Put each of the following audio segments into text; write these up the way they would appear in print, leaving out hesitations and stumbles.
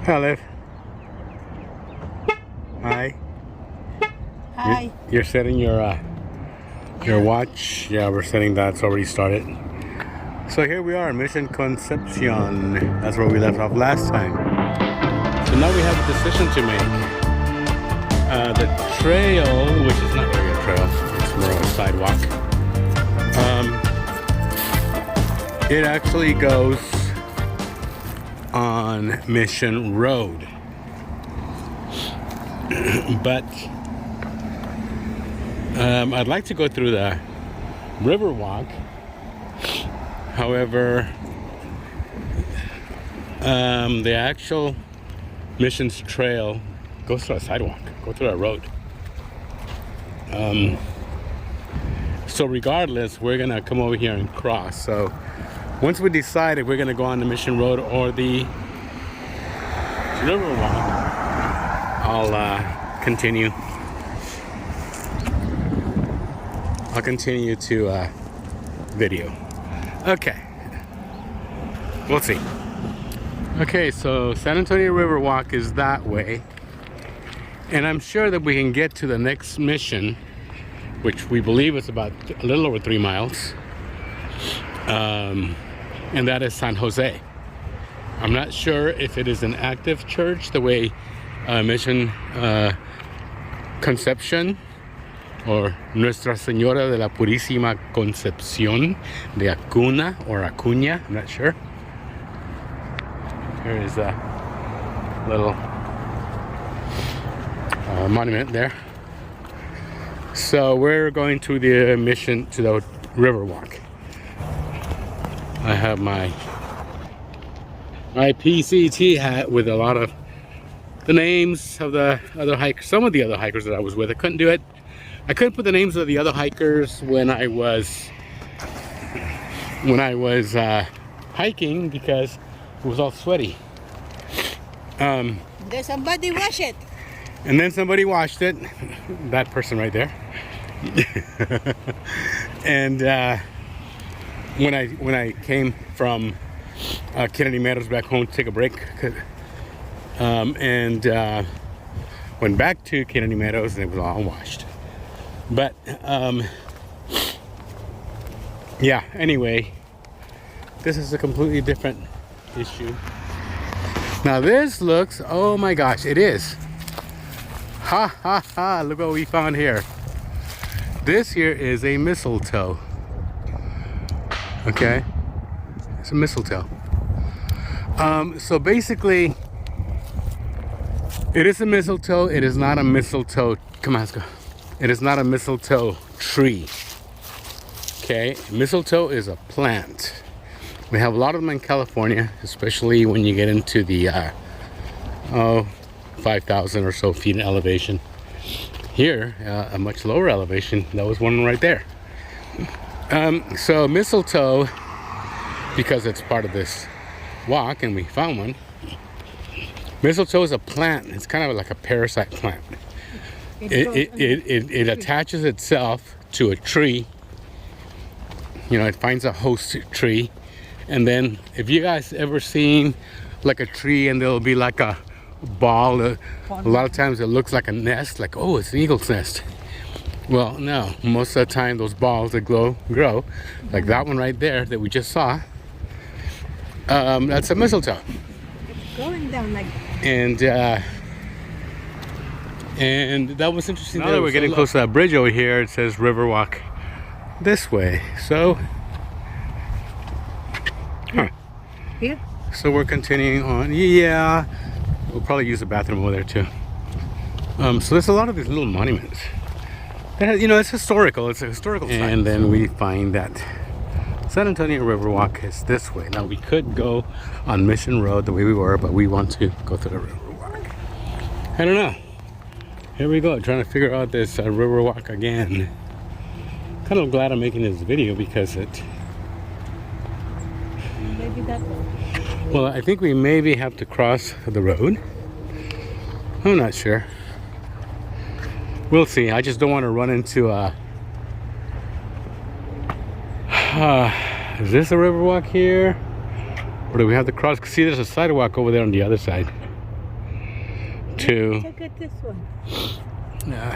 Olive. Hi. Hi. You're setting your watch. Yeah, we're setting that. It's already started. So here we are, Mission Concepcion. That's where we left off last time. So now we have a decision to make. The trail, which is not really a trail, it's more of a sidewalk. It actually goes on Mission Road. But I'd like to go through the river walk. However, the actual Missions trail goes through a sidewalk, go through a road. So regardless, we're gonna come over here and cross. So once we decide if we're gonna go on the Mission Road or the river walk, I'll continue to video. Okay, we'll see. Okay, so San Antonio River Walk is that way, and I'm sure that we can get to the next mission, which we believe is about a little over 3 miles, and that is San Jose. I'm not sure if it is an active church the way Mission Concepcion or Nuestra Señora de la Purísima Concepción de Acuna or Acuña, I'm not sure. There is a little monument there. So we're going to the mission, to the river walk. I have my PCT hat with a lot of the names of the other hikers, some of the other hikers that I was with. I couldn't do it. I couldn't put the names of the other hikers when I was hiking because it was all sweaty. Then somebody wash it. And then somebody washed it. That person right there. And when I came from Kennedy Meadows back home to take a break, and went back to Kennedy Meadows and it was all washed. But yeah, anyway, this is a completely different issue. Now this looks, oh my gosh, it is. Ha ha ha, look what we found here. This here is a mistletoe. Okay, it's a mistletoe. So basically, it is a mistletoe. It is not a mistletoe. Come on, let's go. It is not a mistletoe tree. Okay, mistletoe is a plant. We have a lot of them in California, especially when you get into the 5,000 or so feet in elevation. Here, a much lower elevation, that was one right there. So mistletoe, because it's part of this walk and we found one, mistletoe is a plant. It's kind of like a parasite plant. It attaches itself to a tree. You know, it finds a host tree, and then if you guys ever seen like a tree and there'll be like a ball, a lot of times it looks like a nest, like, oh, it's an eagle's nest. Well, no, most of the time those balls that grow like that one right there that we just saw, that's a mistletoe. It's going down like. And that was interesting. Now that we're getting close to that bridge over here, it says river walk this way. So, Here? So we're continuing on. Yeah, we'll probably use the bathroom over there too. So there's a lot of these little monuments. You know, it's historical. It's a historical site. And then we find that San Antonio River Walk is this way. Now we could go on Mission Road the way we were, but we want to go through the river walk. I don't know. Here we go, trying to figure out this river walk again. Kind of glad I'm making this video because it. Maybe that one. Well, I think we maybe have to cross the road. I'm not sure. We'll see. I just don't want to run into is this a river walk here? Or do we have to cross? See, there's a sidewalk over there on the other side. to. Look at this one.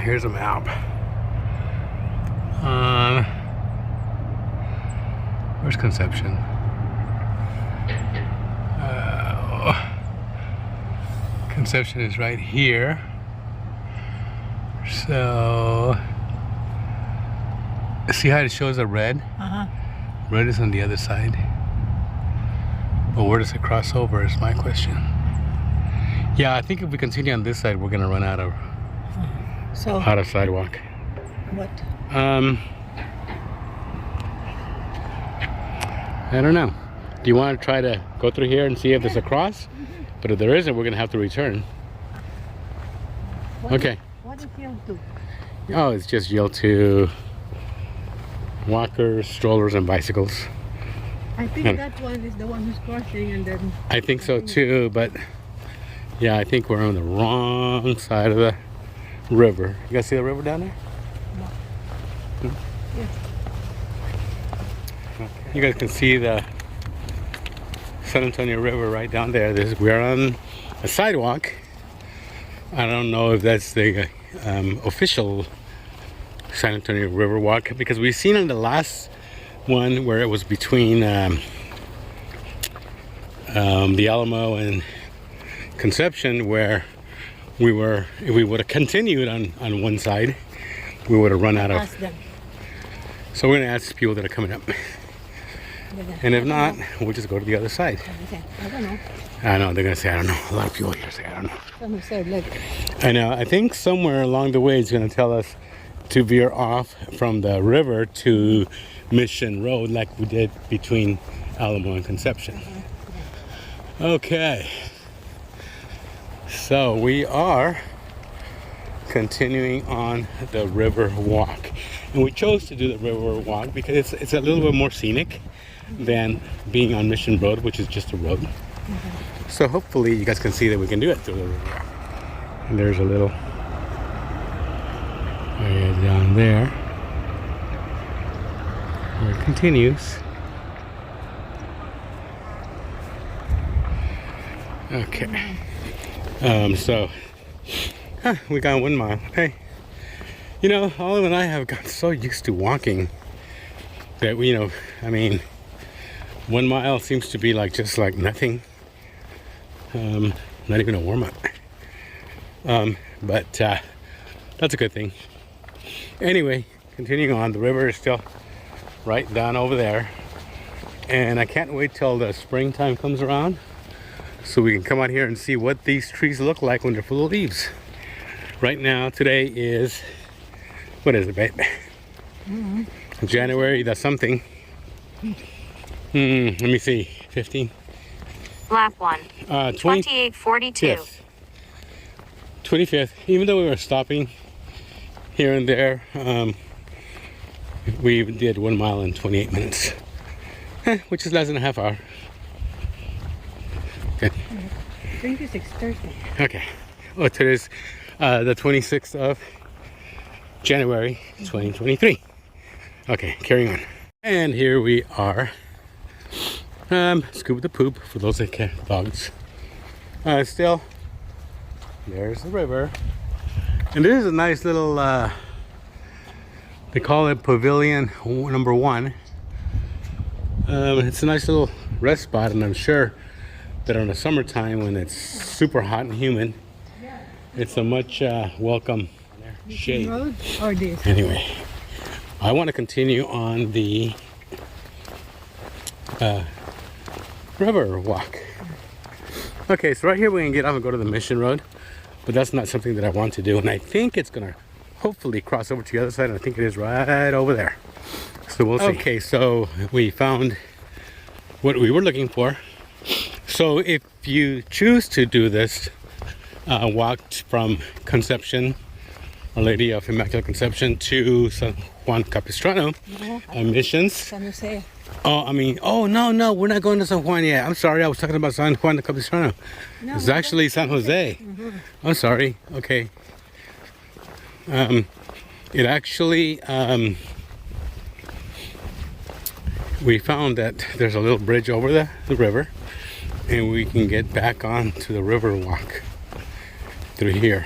Here's a map. Where's Concepcion? Concepcion is right here. So, see how it shows a red? Red is on the other side. But where does it cross over is my question. Yeah, I think if we continue on this side, we're gonna run out of sidewalk. What? I don't know. Do you want to try to go through here and see if there's a cross? But if there isn't, we're gonna have to return. Okay. What is yield to? Oh, it's just yield to walkers, strollers, and bicycles. I think that one is the one who's crossing, and then. I think so too, but yeah, I think we're on the wrong side of the river. You guys see the river down there? No. Yes. You guys can see the San Antonio River right down there. We're on a sidewalk. I don't know if that's the official San Antonio River walk, because we've seen in the last one where it was between the Alamo and Concepcion, where if we would have continued on one side, we would have run out of. So we're gonna ask people that are coming up. And if not, we'll just go to the other side. I don't know. I know, they're gonna say, I don't know. A lot of people here say, I don't know. Someone said, look. I know, I think somewhere along the way it's gonna tell us to veer off from the river to Mission Road, like we did between Alamo and Concepcion. Okay. So we are continuing on the river walk. And we chose to do the river walk because it's a little bit more scenic than being on Mission Road, which is just a road. So hopefully you guys can see that we can do it through the river walk. And there's a little area down there where it continues. Okay. So we got 1 mile. Hey, you know, Olive and I have gotten so used to walking that we, I mean, 1 mile seems to be like just like nothing. Not even a warm-up. But that's a good thing. Anyway, continuing on, the river is still right down over there, and I can't wait till the springtime comes around so we can come out here and see what these trees look like when they're full of leaves. Right now, today is, what is it, babe? January, that's something. Let me see, 15. Lap 1. 2842. Yes. 25th. Even though we were stopping here and there, we did 1 mile in 28 minutes, which is less than a half hour. Okay. I think it's 6:30. Okay. Oh, today's the 26th of January, 2023. Okay, carrying on. And here we are. Scoop the poop for those that care dogs. Still, there's the river. And this is a nice little, they call it Pavilion number 1. It's a nice little rest spot, and I'm sure that in the summertime when it's super hot and humid, it's a much welcome shade. Road or this? Anyway, I want to continue on the river walk. Okay, so right here we can get off and go to the Mission Road, but that's not something that I want to do, and I think it's gonna hopefully cross over to the other side, and I think it is right over there. So we'll see. Okay, so we found what we were looking for. So if you choose to do this walk from Concepcion, Our Lady of Immaculate Conception, to San Juan Capistrano missions. San Jose. Oh, no, we're not going to San Juan yet. I'm sorry, I was talking about San Juan Capistrano. No, It's actually San Jose. I'm sorry. Okay. It actually, we found that there's a little bridge over the river, and we can get back on to the river walk through here,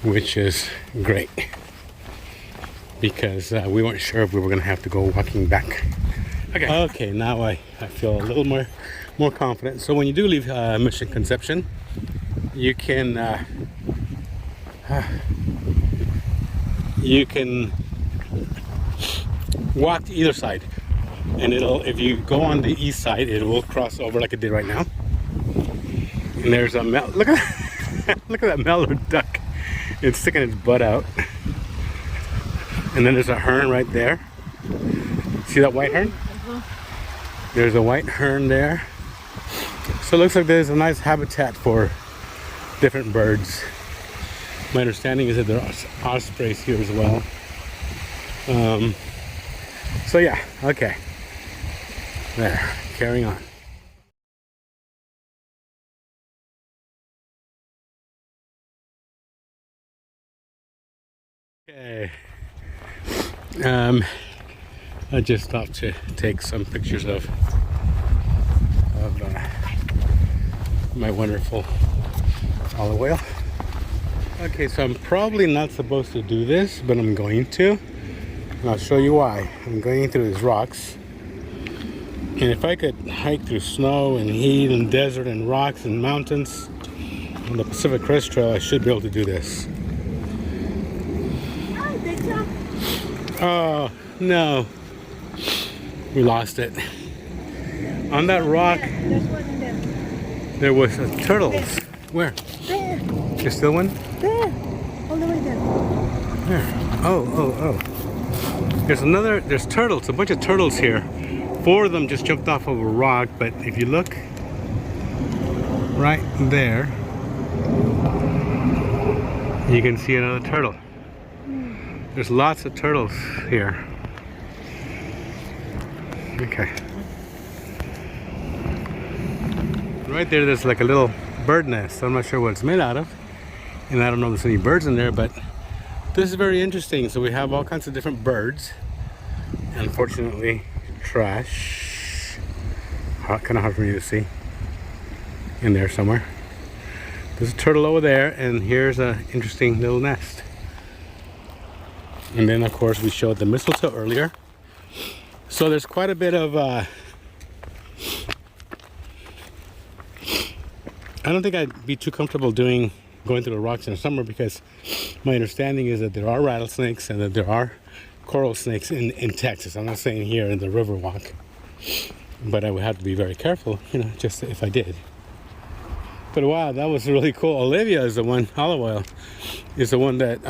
which is great because we weren't sure if we were going to have to go walking back. Okay, now I feel a little more confident. So when you do leave Mission Concepcion, you can walk to either side, and if you go on the east side, it will cross over like it did right now. And there's a look at look at that mallard duck. It's sticking its butt out. And then there's a hearn right there. See that white hearn? There's a white hearn there. So it looks like there's a nice habitat for different birds. My understanding is that there are ospreys here as well. So yeah, okay. There, carrying on. Okay. I just stopped to take some pictures of my wonderful olive oil. Okay, so I'm probably not supposed to do this, but I'm going to. And I'll show you why. I'm going through these rocks. And if I could hike through snow and heat and desert and rocks and mountains on the Pacific Crest Trail, I should be able to do this. Oh, no. We lost it. On that rock, there was turtles. Where? There. There's still one? There. All the way there. Where? Oh. There's turtles, a bunch of turtles here. 4 of them just jumped off of a rock, but if you look right there, you can see another turtle. There's lots of turtles here. Okay. Right there's like a little bird nest. I'm not sure what it's made out of. And I don't know if there's any birds in there, but this is very interesting. So we have all kinds of different birds. Unfortunately, trash. Kind of hard for me to see. In there somewhere. There's a turtle over there, and here's an interesting little nest. And then, of course, we showed the mistletoe earlier. So there's quite a bit of I don't think I'd be too comfortable going through the rocks in the summer, because my understanding is that there are rattlesnakes and that there are coral snakes in Texas. I'm not saying here in the Riverwalk, but I would have to be very careful, just if I did. But wow, that was really cool. Olivia is the one, olive oil, is the one that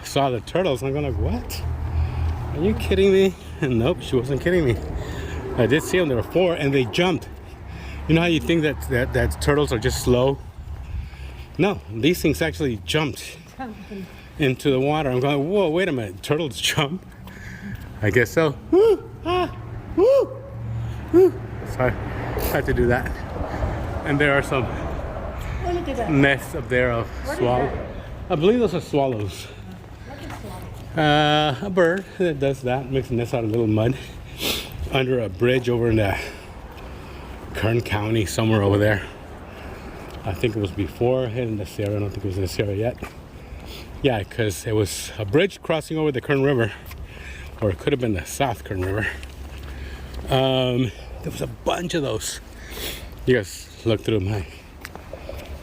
saw the turtles. And I'm going like, what? Are you kidding me? And nope, she wasn't kidding me. I did see them. There were 4, and they jumped. You know how you think that turtles are just slow? No, these things actually jumped into the water. I'm going, whoa, wait a minute. Turtles jump? I guess so. Woo! Ah! Woo! Woo! So I had to do that. And there are some nests up there of swallows. I believe those are swallows. A bird that does that, makes a nest out of little mud under a bridge over in Kern County, somewhere over there. I think it was before hitting this area. I don't think it was in this area yet. Yeah, because it was a bridge crossing over the Kern River, or it could have been the South Kern River. There was a bunch of those. You guys look through my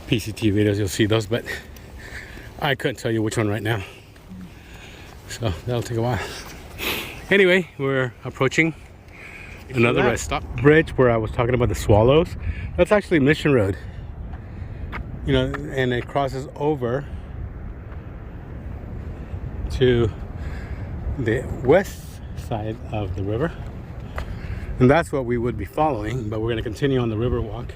PCT videos, you'll see those, but I couldn't tell you which one right now. So that'll take a while. Anyway, we're approaching another rest stop. Bridge where I was talking about the swallows. That's actually Mission Road. And it crosses over to the west side of the river. And that's what we would be following, but we're going to continue on the river walk.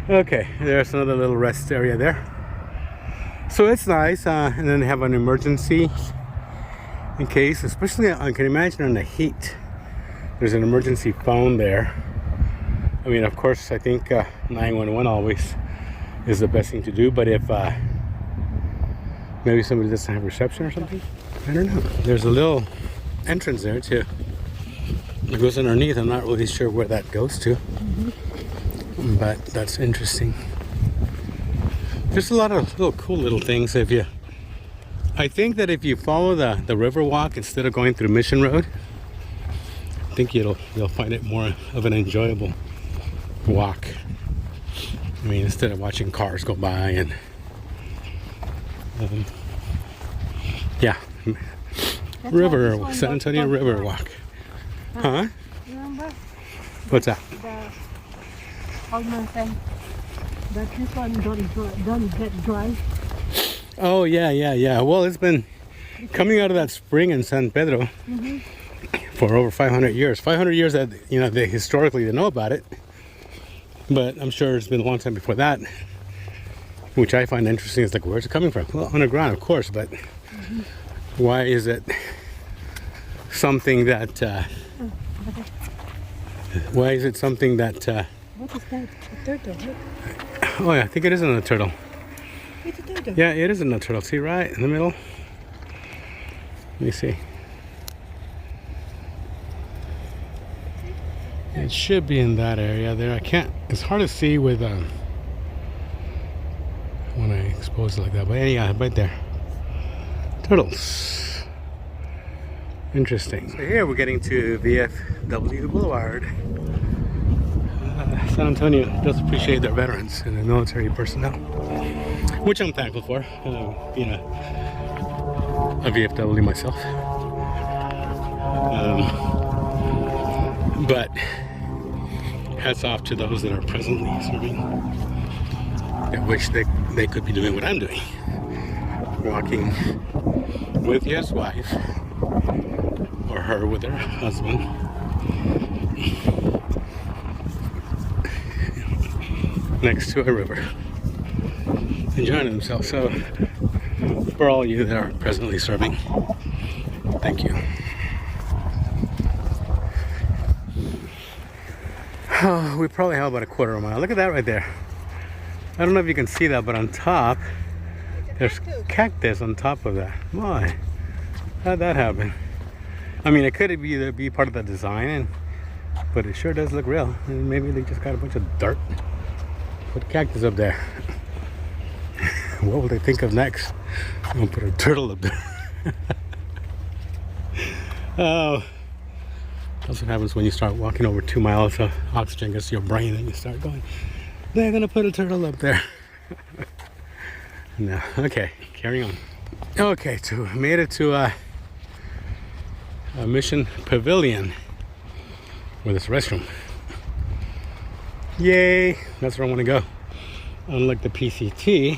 Okay, there's another little rest area there. So it's nice, and then they have an emergency in case, especially I can imagine in the heat. There's an emergency phone there. I mean, of course, I think 911 always is the best thing to do, but if maybe somebody doesn't have reception or something, I don't know. There's a little entrance there to It goes underneath. I'm not really sure where that goes to, but that's interesting. There's a lot of little cool little things. I think that if you follow the river walk instead of going through Mission Road, I think you'll find it more of an enjoyable walk. I mean, instead of watching cars go by and yeah, That's river, why this San one Antonio got River dry. Walk. Huh? Remember What's that? the old man saying that this one don't get dry? Oh yeah. Well, it's been coming out of that spring in San Pedro for over 500 years. 500 years that they historically know about it, but I'm sure it's been a long time before that. Which I find interesting. Is like, where's it coming from? Well, underground, of course, but why is it something that? Why is it something that? What is that? A turtle. Look. Oh yeah, I think it isn't a turtle. It's a turtle. Yeah, it isn't a turtle. See, right in the middle. Let me see. It should be in that area there. I can't. It's hard to see with when I expose it like that. But yeah, right there. Turtles. Interesting. So here we're getting to VFW Boulevard. San Antonio does appreciate their veterans and their military personnel, which I'm thankful for, being a VFW myself. But hats off to those that are presently serving. I wish they could be doing what I'm doing, walking with his wife or her with her husband next to a river, enjoying themselves. So for all you that are presently serving, thank you. Oh, we probably have about a quarter of a mile. Look at that right there. I don't know if you can see that, but on top there's cactus on top of that. Why? How'd that happen? I mean, it could be part of the design, but it sure does look real. And maybe they just got a bunch of dirt, put cactus up there. What will they think of next? I'm gonna put a turtle up there. Oh, that's what happens when you start walking over 2 miles of oxygen gets to your brain and you start going, they're gonna put a turtle up there. No, okay, carrying on. Okay, made it to a Mission Pavilion with this restroom. Yay, that's where I want to go. Unlike the PCT,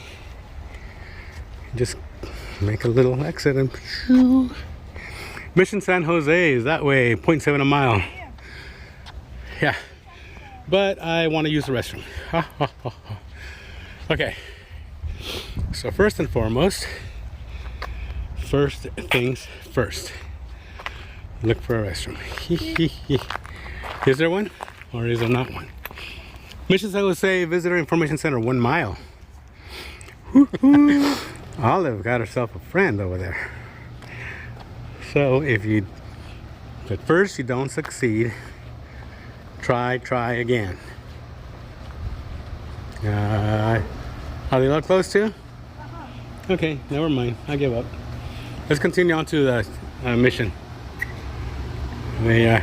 just make a little exit and shoo. Mission San Jose is that way, 0.7 a mile. Yeah, but I want to use the restroom. Okay, so first and foremost, first things first, look for a restroom. Is there one or is there not one? Mission San Jose Visitor Information Center, 1 mile. Olive got herself a friend over there. So if at first you don't succeed, try again. Are they a lot close to? Okay, never mind. I give up. Let's continue on to the mission. They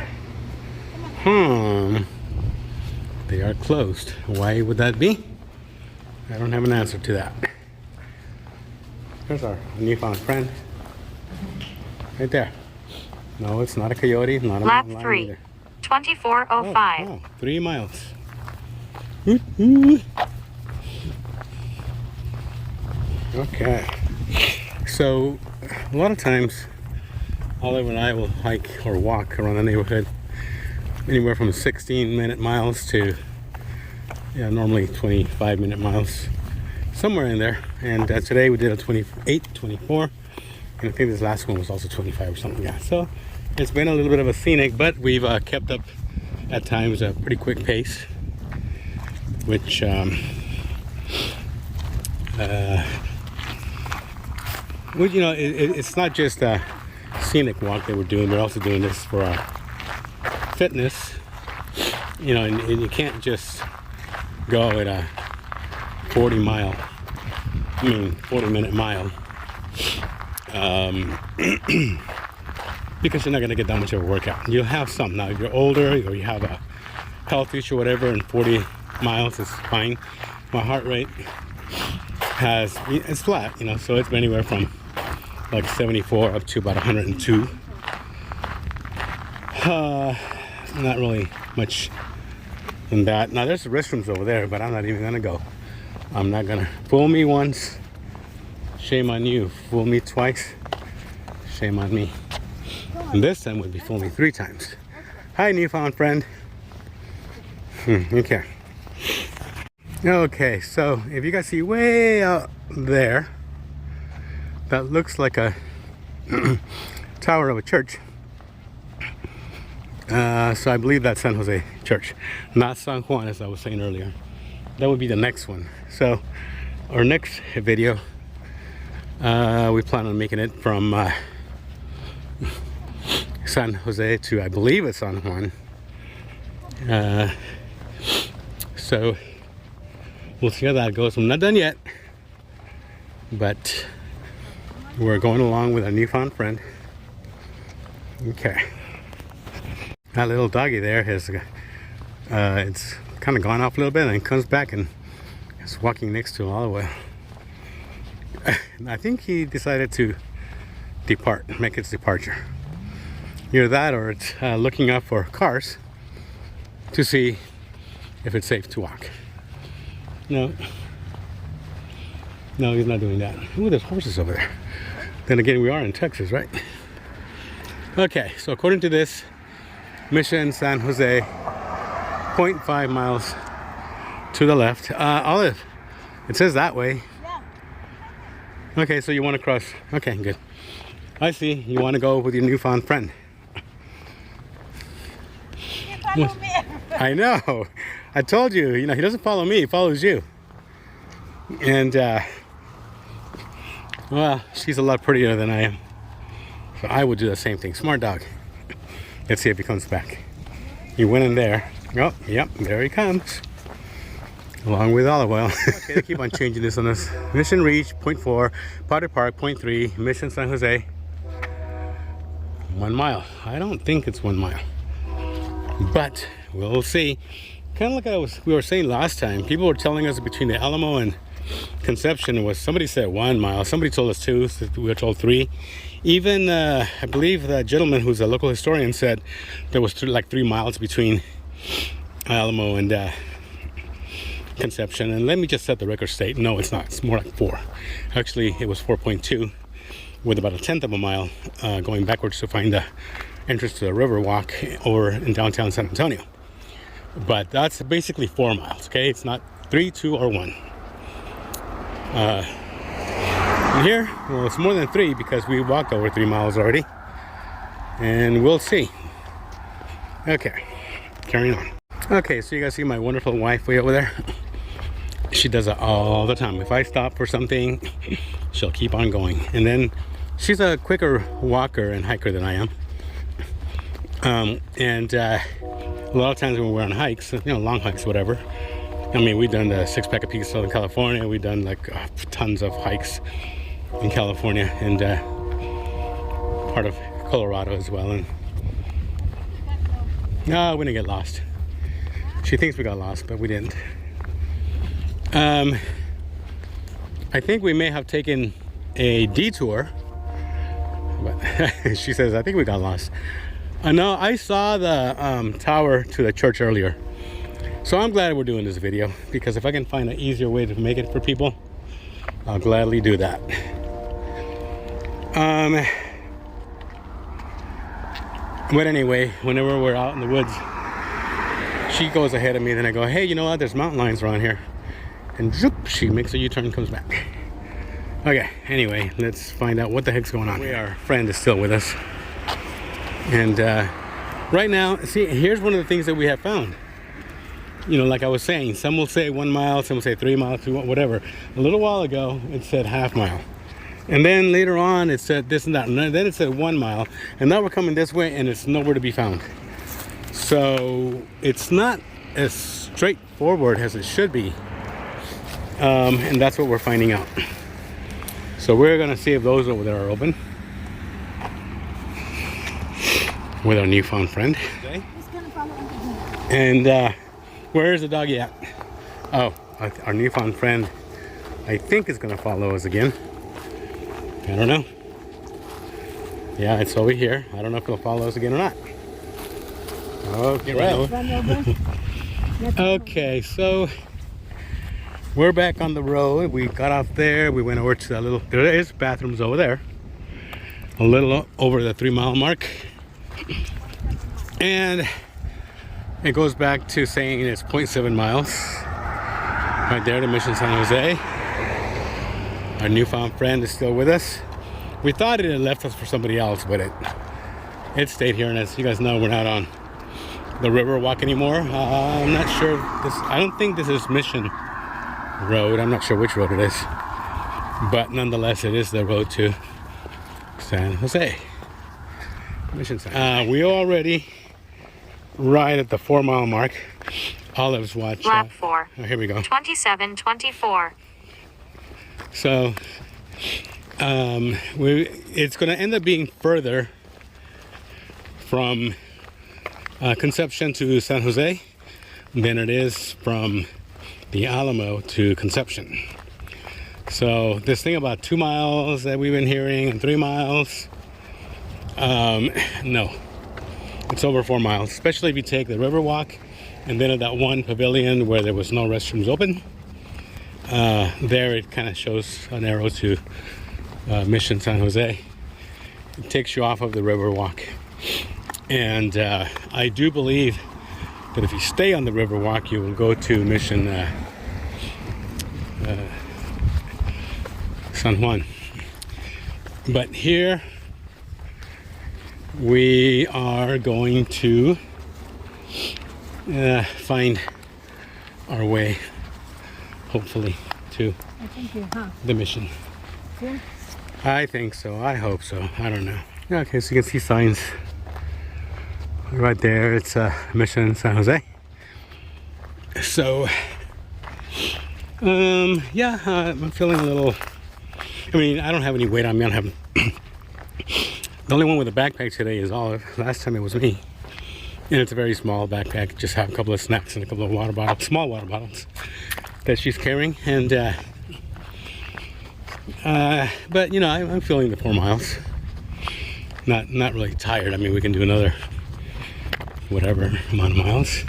are closed. Why would that be? I don't have an answer to that. There's our newfound friend. Right there. No, it's not a coyote. Not a Lap lion 3, either. 2405. Oh, 3 miles. Okay. So, a lot of times, Olive and I will hike or walk around the neighborhood anywhere from 16-minute miles to, normally 25-minute miles, somewhere in there. And today we did a 28, 24, and I think this last one was also 25 or something. Yeah. So it's been a little bit of a scenic, but we've kept up at times a pretty quick pace, which it's not just a scenic walk that we're doing. We're also doing this for fitness, you know, and you can't just go at a 40-minute mile, because you're not going to get that much of a workout. You'll have some. Now, if you're older or you have a health issue or whatever, and 40 miles is fine. My heart rate it's flat, you know, so it's been anywhere from like 74 up to about 102. Not really much in that. Now there's restrooms over there, but I'm not even gonna go. I'm not gonna. Fool me once, shame on you. Fool me twice, shame on me. And this time would be fool me 3 times. Hi, newfound friend. Okay. Okay, so if you guys see way out there, that looks like a tower of a church. So I believe that's San Jose Church, not San Juan, as I was saying earlier. That would be the next one. So our next video, we plan on making it from San Jose to, I believe it's San Juan. So we'll see how that goes. I'm not done yet, but we're going along with our newfound friend. Okay. That little doggy there has, it's kind of gone off a little bit and comes back and is walking next to all the way. I think he decided to depart, make its departure. Either that or it's looking up for cars to see if it's safe to walk. No, he's not doing that. Ooh, there's horses over there. Then again, we are in Texas, right? Okay, so according to this, Mission San Jose, 0.5 miles to the left. Olive, it says that way. Yeah. Okay, so you want to cross. Okay, good. I see. You want to go with your newfound friend. You follow me. I know. I told you, you know, he doesn't follow me, he follows you. And, well, she's a lot prettier than I am. So I would do the same thing. Smart dog. Let's see if he comes back. He went in there. Oh, yep, there he comes. Along with olive oil. Okay, they keep on changing this on us. Mission Reach, 0.4. Potter Park, 0.3. Mission San Jose, 1 mile. I don't think it's 1 mile. But we'll see. Kind of like we were saying last time, people were telling us between the Alamo and Concepcion was, somebody said 1 mile, somebody told us 2, so we were told 3. Even I believe that gentleman who's a local historian said there was like 3 miles between Alamo and Concepcion. And let me just set the record straight. No, it's not. It's more like 4. Actually, it was 4.2 with about 1/10 of a mile going backwards to find the entrance to the river walk over in downtown San Antonio. But that's basically 4 miles, okay? It's not 3, 2, or 1. And here, well, it's more than 3 because we walked over 3 miles already. And we'll see. Okay, carrying on. Okay, so you guys see my wonderful wife way over there? She does it all the time. If I stop for something, she'll keep on going. And then she's a quicker walker and hiker than I am. A lot of times when we're on hikes, you know, long hikes, whatever. I mean, we've done the Six-Pack of Peace Southern California. We've done like tons of hikes in California and part of Colorado as well. And no, we didn't get lost. She thinks we got lost, but we didn't. I think we may have taken a detour. But she says, I think we got lost. No, I saw the tower to the church earlier. So I'm glad we're doing this video, because if I can find an easier way to make it for people, I'll gladly do that. But anyway, whenever we're out in the woods, she goes ahead of me, then I go, hey, you know what, there's mountain lions around here. And zoop, she makes a U-turn and comes back. Okay, anyway, let's find out what the heck's going on. Our friend is still with us. And right now, see, here's one of the things that we have found. You know, like I was saying, some will say 1 mile, some will say 3 miles, 2, whatever. A little while ago, it said ½ mile. And then later on, it said this and that. And then it said 1 mile. And now we're coming this way, and it's nowhere to be found. So it's not as straightforward as it should be. And that's what we're finding out. So we're gonna see if those over there are open with our newfound friend. Okay. And where is the doggy at? Oh, our newfound friend, I think, is gonna follow us again. I don't know. Yeah, it's over here. I don't know if he'll follow us again or not. Okay, well. Okay, so we're back on the road. We got off there. We went over to that little, there is bathrooms over there. A little over the 3-mile mark. And it goes back to saying it's 0.7 miles. Right there to Mission San Jose. Our newfound friend is still with us. We thought it had left us for somebody else, but it stayed here. And as you guys know, we're not on the river walk anymore. I'm not sure I don't think this is Mission Road. I'm not sure which road it is, but nonetheless it is the road to San Jose. Mission San Jose. We already right at the 4-mile mark. Olive's watch. Lap 4. Oh, here we go. 2724. So it's going to end up being further from Concepcion to San Jose than it is from the Alamo to Concepcion. So this thing about 2 miles that we've been hearing and 3 miles, no, it's over 4 miles, especially if you take the river walk and then at that one pavilion where there was no restrooms open. There it kind of shows an arrow to Mission San Jose. It takes you off of the river walk. And I do believe that if you stay on the river walk, you will go to Mission San Juan. But here we are going to find our way, hopefully, to the mission. Yeah. I think so. I hope so. I don't know. Okay, so you can see signs right there. It's Mission San Jose. So yeah, I'm feeling a little, I mean, I don't have any weight on me. I don't have the only one with a backpack today is Olive. Last time it was me, and it's a very small backpack. Just have a couple of snacks and a couple of water bottles, small water bottles that she's carrying. And but you know, I'm feeling the 4 miles. Not really tired. I mean, we can do another whatever amount of miles,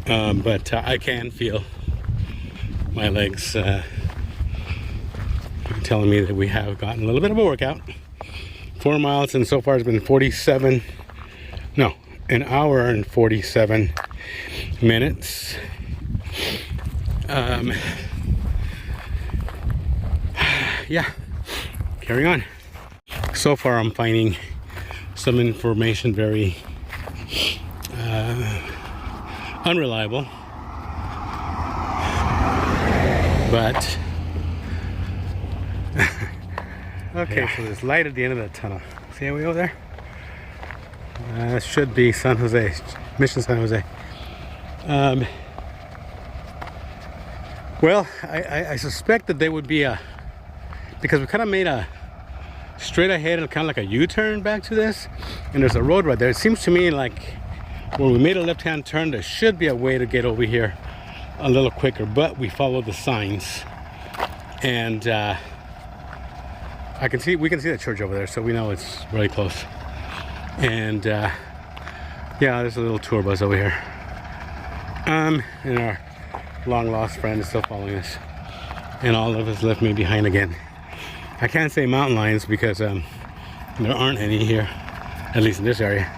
but I can feel my legs telling me that we have gotten a little bit of a workout. 4 miles, and so far it's been 1 hour and 47 minutes. Yeah, carrying on. So far I'm finding some information very unreliable, but okay, yeah. So there's light at the end of that tunnel. See how we go there? Should be San Jose, Mission San Jose. Well, I suspect that there would be because we kind of made a straight ahead and kind of like a U-turn back to this, and there's a road right there. It seems to me like when we made a left-hand turn, there should be a way to get over here a little quicker, but we followed the signs, and we can see the church over there, so we know it's really close. And yeah, there's a little tour bus over here, and our long lost friend is still following us, and all of us left me behind again. I can't say mountain lions because there aren't any here, at least in this area.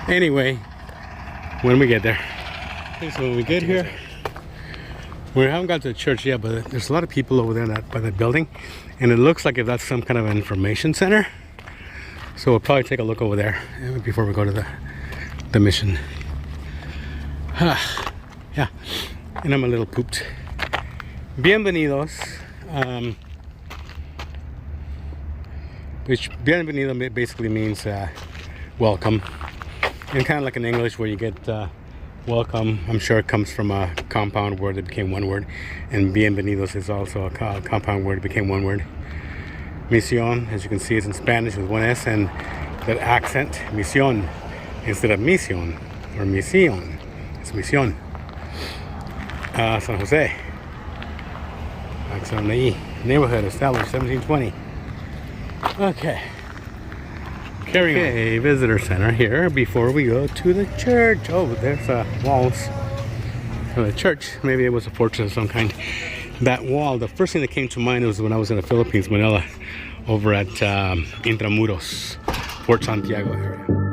Anyway, when we get there. Okay, so when we get here, we haven't got to the church yet, but there's a lot of people over there by that building, and it looks like if that's some kind of an information center. So we'll probably take a look over there before we go to the mission. Yeah, and I'm a little pooped. Bienvenidos. Which bienvenido basically means welcome. And kind of like in English where you get welcome, I'm sure it comes from a compound word that became one word. And bienvenidos is also a compound word that became one word. Misión, as you can see, is in Spanish with one S, and that accent, misión, instead of misión or misión, it's misión. San Jose, accent on the E. Neighborhood established 1720. Okay. Carrying on. Okay, visitor center here before we go to the church. Oh, there's walls of the church. Maybe it was a fortress of some kind. That wall, the first thing that came to mind was when I was in the Philippines, Manila, over at Intramuros, Fort Santiago area.